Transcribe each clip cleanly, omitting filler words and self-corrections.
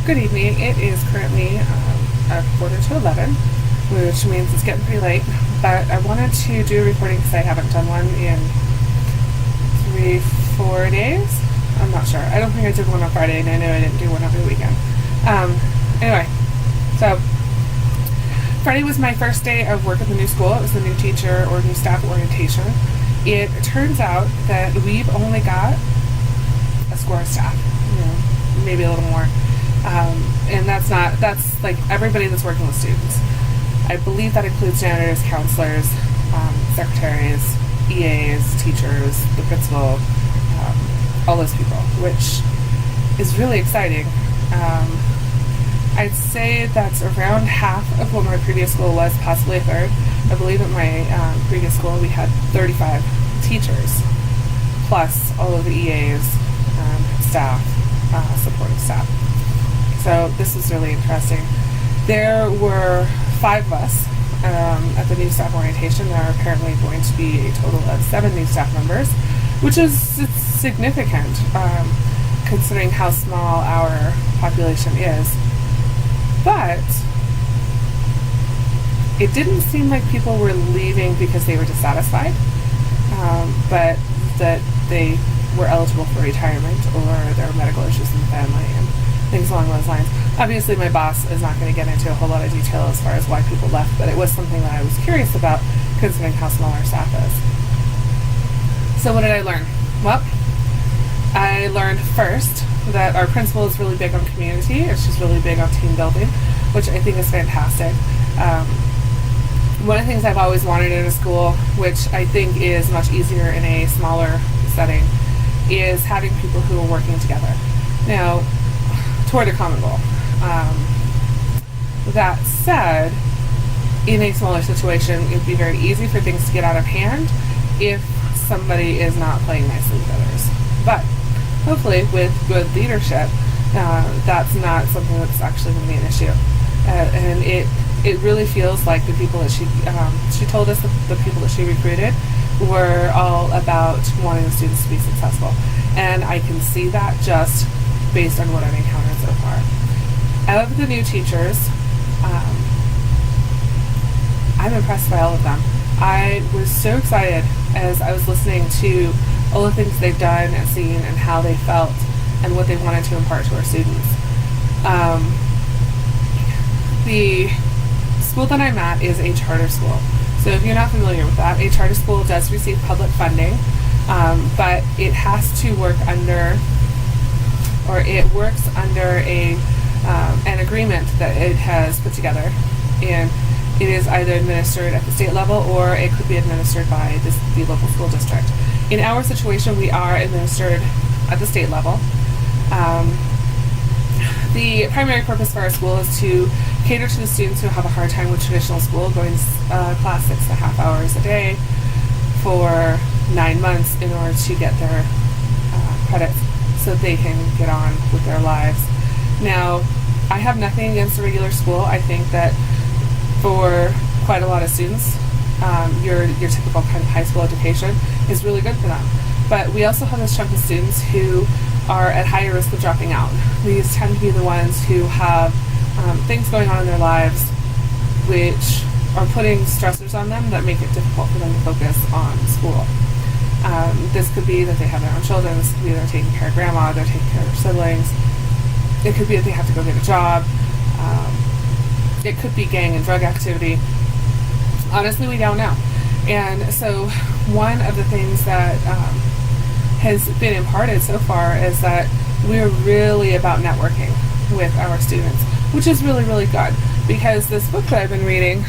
Good evening. It is currently a quarter to 11, which means it's getting pretty late. But I wanted to do a recording because I haven't done one in 3-4 days. I'm not sure. I don't think I did one on Friday, and I know I didn't do one over the weekend. Anyway, so Friday was my first day of work at the new school. It was the new teacher or new staff orientation. It turns out that we've only got a score of staff, maybe a little more. And that's like everybody that's working with students. I believe that includes janitors, counselors, secretaries, EAs, teachers, the principal, all those people, which is really exciting. I'd say that's around half of what my previous school was, possibly a third. I believe at my previous school we had 35 teachers, plus all of the EAs, staff, supporting staff. So this was really interesting. There were 5 of us at the new staff orientation. There are apparently going to be a total of 7 new staff members, which is significant considering how small our population is. But it didn't seem like people were leaving because they were dissatisfied, but that they were eligible for retirement or there were medical issues in the family and things along those lines. Obviously, my boss is not going to get into a whole lot of detail as far as why people left, but it was something that I was curious about considering how small our staff is. So what did I learn? Well, I learned first that our principal is really big on community, and she's really big on team building, which I think is fantastic. One of the things I've always wanted in a school, which I think is much easier in a smaller setting, is having people who are working together. Now, toward a common goal. That said, in a smaller situation, it would be very easy for things to get out of hand if somebody is not playing nicely with others. But hopefully, with good leadership, that's not something that's actually going to be an issue. And it really feels like the people that she told us that the people that she recruited were all about wanting the students to be successful. And I can see that just based on what I've encountered so far. Of the new teachers, I'm impressed by all of them. I was so excited as I was listening to all the things they've done and seen and how they felt and what they wanted to impart to our students. The school that I'm at is a charter school. So if you're not familiar with that, a charter school does receive public funding, but it has to work under, or it works under an agreement that it has put together, and it is either administered at the state level or it could be administered by the local school district. In our situation, we are administered at the state level. The primary purpose for our school is to cater to the students who have a hard time with traditional school, going to class 6.5 hours a day for 9 months in order to get their credits so that they can get on with their lives. Now, I have nothing against the regular school. I think that for quite a lot of students, your typical kind of high school education is really good for them. But we also have this chunk of students who are at higher risk of dropping out. These tend to be the ones who have things going on in their lives which are putting stressors on them that make it difficult for them to focus on school. This could be that they have their own children. This could be they're taking care of grandma, they're taking care of their siblings. It could be that they have to go get a job. It could be gang and drug activity. Honestly, we don't know. And so one of the things that has been imparted so far is that we're really about networking with our students, which is really, really good, because this book that I've been reading,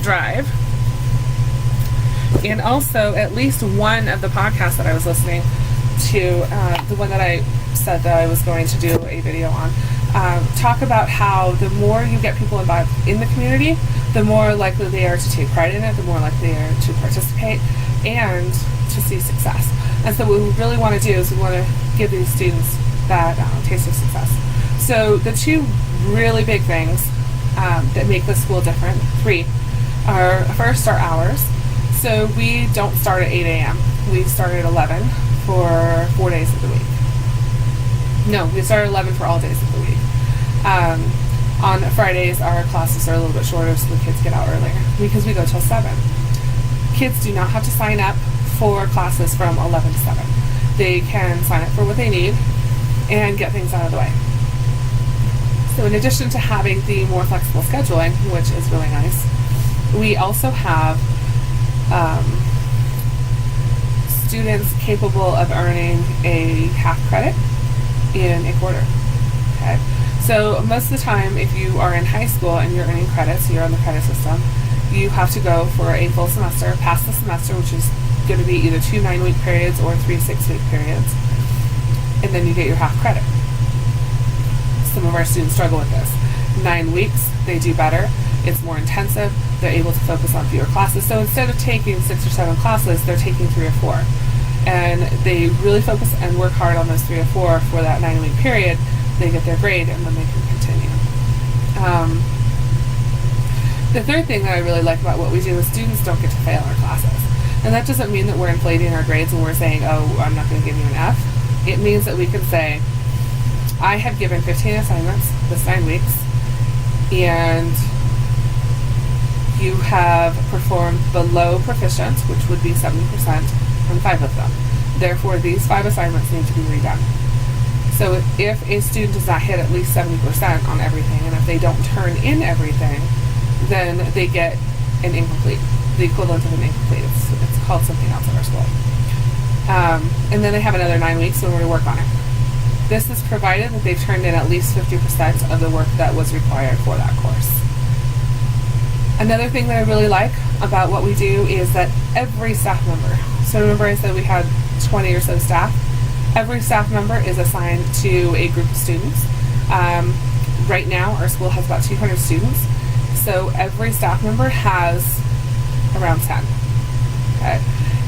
Drive, and also at least one of the podcasts that I was listening to, the one that I said that I was going to do a video on, talk about how the more you get people involved in the community, the more likely they are to take pride in it, the more likely they are to participate and to see success. And so what we really want to do is we want to give these students that taste of success. So the 2 really big things that make this school different, 3, are first our hours. So we don't start at 8 a.m. We start at 11 for 4 days of the week. No, we start at 11 for all days of the week. On Fridays, our classes are a little bit shorter, so the kids get out earlier because we go till 7. Kids do not have to sign up for classes from 11 to 7. They can sign up for what they need and get things out of the way. So in addition to having the more flexible scheduling, which is really nice, we also have students capable of earning a half credit in a quarter. Okay? So most of the time, if you are in high school and you're earning credits, you're on the credit system, you have to go for a full semester, pass the semester, which is going to be either 2 9-week periods or 3 6-week periods, and then you get your half credit. Some of our students struggle with this. 9 weeks, they do better. It's more intensive. They're able to focus on fewer classes. So instead of taking 6 or 7 classes, they're taking 3 or 4. And they really focus and work hard on those 3 or 4 for that 9-week period. They get their grade, and then they can continue. The third thing that I really like about what we do is students don't get to fail our classes. And that doesn't mean that we're inflating our grades and we're saying, oh, I'm not going to give you an F. It means that we can say, I have given 15 assignments this 9 weeks, and you have performed below proficient, which would be 70% on 5 of them. Therefore, these 5 assignments need to be redone. So if a student does not hit at least 70% on everything, and if they don't turn in everything, then they get an incomplete, the equivalent of an incomplete. It's called something else at our school. And then they have another 9 weeks in order to work on it. This is provided that they've turned in at least 50% of the work that was required for that course. Another thing that I really like about what we do is that every staff member, so remember I said we had 20 or so staff, every staff member is assigned to a group of students. Right now, our school has about 200 students, so every staff member has around 10. Okay?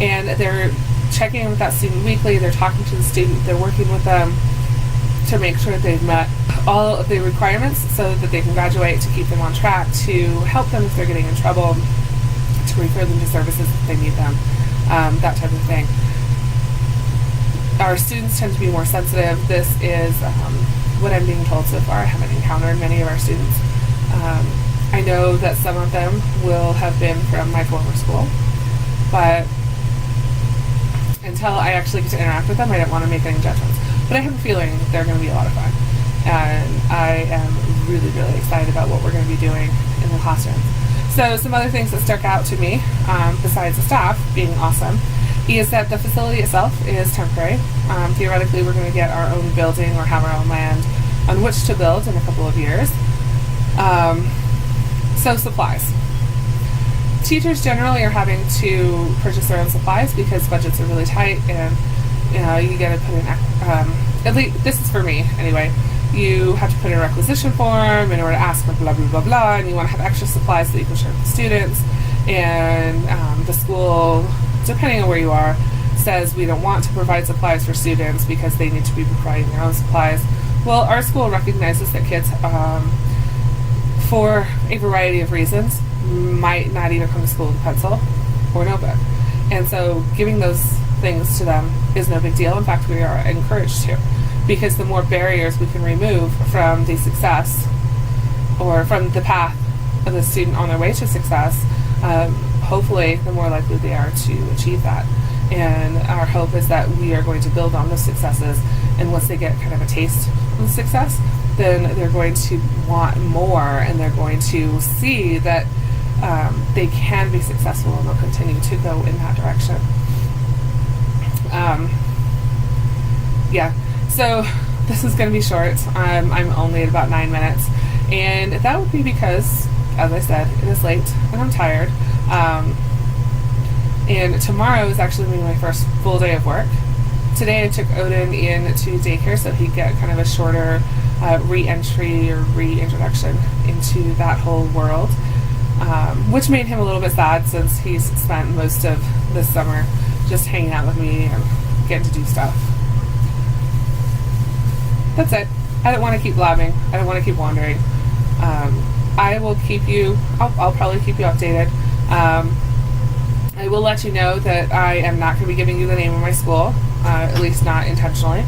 And they're checking in with that student weekly, they're talking to the student, they're working with them to make sure that they've met all of the requirements so that they can graduate, to keep them on track, to help them if they're getting in trouble, to refer them to services if they need them, that type of thing. Our students tend to be more sensitive. This is what I'm being told so far. I haven't encountered many of our students. I know that some of them will have been from my former school, but until I actually get to interact with them, I don't want to make any judgments. But I have a feeling they're going to be a lot of fun. And I am really, really excited about what we're going to be doing in the classroom. So some other things that stuck out to me, besides the staff being awesome, is that the facility itself is temporary. Theoretically, we're going to get our own building or have our own land on which to build in a couple of years. So supplies. Teachers generally are having to purchase their own supplies because budgets are really tight, and you got to put in, at least this is for me anyway, you have to put in a requisition form in order to ask for blah, blah, blah, blah, and you want to have extra supplies that you can share with the students, and the school, depending on where you are, says we don't want to provide supplies for students because they need to be providing their own supplies. Well, our school recognizes that kids, for a variety of reasons, might not even come to school with a pencil or notebook. And so giving those things to them is no big deal. In fact, we are encouraged to, because the more barriers we can remove from the success or from the path of the student on their way to success, hopefully the more likely they are to achieve that. And our hope is that we are going to build on those successes, and once they get kind of a taste of the success, then they're going to want more, and they're going to see that they can be successful, and they'll continue to go in that direction. So this is going to be short. I'm only at about 9 minutes, and that would be because, as I said, it is late and I'm tired. And tomorrow is actually going to be my first full day of work. Today I took Odin in to daycare so he'd get kind of a shorter re-entry or reintroduction into that whole world, which made him a little bit sad since he's spent most of this summer just hanging out with me and getting to do stuff. That's it. I don't want to keep blabbing. I don't want to keep wandering. I will keep you, I'll probably keep you updated. I will let you know that I am not going to be giving you the name of my school, at least not intentionally.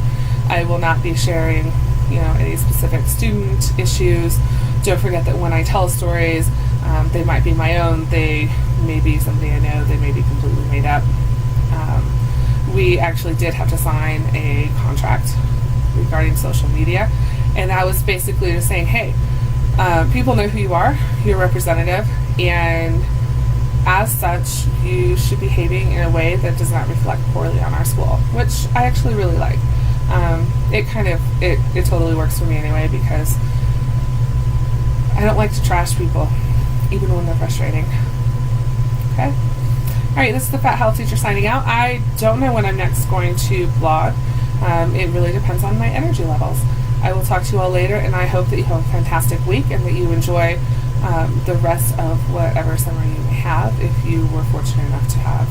I will not be sharing, any specific student issues. Don't forget that when I tell stories, they might be my own. They may be somebody I know. They may be completely made up. We actually did have to sign a contract regarding social media, and that was basically just saying, hey, people know who you are, you're a representative, and as such, you should be behaving in a way that does not reflect poorly on our school, which I actually really like. It totally works for me anyway, because I don't like to trash people, even when they're frustrating. Okay? Alright, this is the Fat Health Teacher signing out. I don't know when I'm next going to blog. It really depends on my energy levels. I will talk to you all later, and I hope that you have a fantastic week and that you enjoy the rest of whatever summer you may have, if you were fortunate enough to have